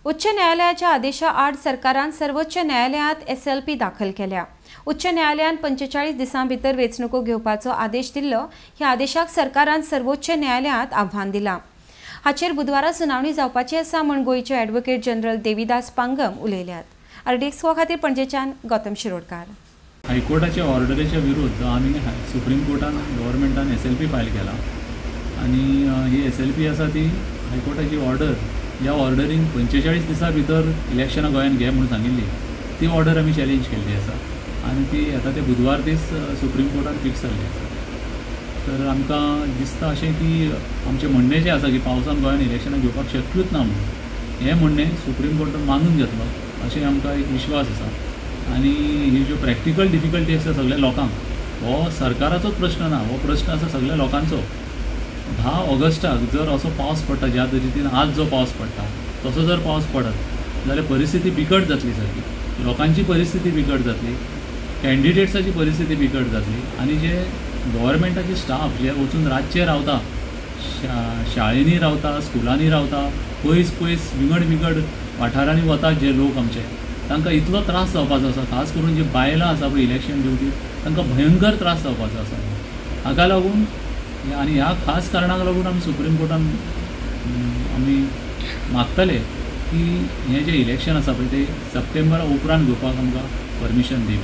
उच्च न्यायालयाच्या आदेशा आड सरकारान सर्वोच्च न्यायालयात SLP दाखल केल्या। उच्च न्यायालयान 45 दिसां भितर वेंचणुको घेवपाचो आदेश दिल्लो। ह्या आदेशाक सरकारान सर्वोच्च न्यायालयात आव्हान दिला। हाचेर बुधवारा सुनावणी जावपाची आसा म्हण गोयचे ॲडव्होकेट जनरल देविदास पांगम उलयल्यात। RDX खातीर पणजेच्यान गौतम शिरोडकार। हायकोर्टाच्या ऑर्डरीच्या विरुद्ध आम्ही सुप्रीम कोर्टान गव्हर्मेंटान SLP फायल केला आणि ही SLP आसा ती हायकोर्टाची ऑर्डर, ह्या ऑर्डरीन 45 दिसां भितर इलेक्शनां गोंयान घे म्हणून सांगिल्ली, ती ऑर्डर आमी चॅलेंज केल्ली आसा आनी ती येता ते बुधवार दीस सुप्रीम कोर्टान फिक्स जाल्ली आसा। तर आमकां दिसता अशें की आमचें म्हणणें जें आसा की पावसान गोंयान इलेक्शनां घेवपाक शक्यूच ना म्हणून हें म्हणणें सुप्रीम कोर्टान मानून घेतलो अशें आमकां एक विश्वास आसा। आनी ही ज्यो प्रॅक्टिकल डिफिकल्टी आसा सगळ्या लोकांक, हो सरकाराचोच प्रश्न ना, हो प्रश्न आसा सगळ्या लोकांचो। 10 ऑगस्टाक जर असो पावस पडटा, ज्या तरेन आज जो पावस पडटा तसो जर पावस पडत जाल्यार परिस्थिती बिकट जातली सारकी, लोकांची परिस्थिती बिकट जातली, कॅन्डिडेट्साची परिस्थिती बिकट जातली आनी जे गव्हर्मेंटाचे स्टाफ जे वचून रातचे रावता, शाळेंनी रावता, स्कुलांनी रावता, पयस पयस विंगड वाठारांनी वतात जे लोक आमचे, तांकां इतलो त्रास जावपाचो आसा। खास करून जे बायलां आसा पळय इलेक्शन दिवपी, तांकां भयंकर त्रास जावपाचो आसा। हाका लागून आनी ह्या खास कारणाक लागून आमी सुप्रीम कोर्टान आमी मागतले की हें जें इलेक्शन आसा पळय तें सप्टेंबरा उपरांत घेवपाक आमकां परमिशन दी।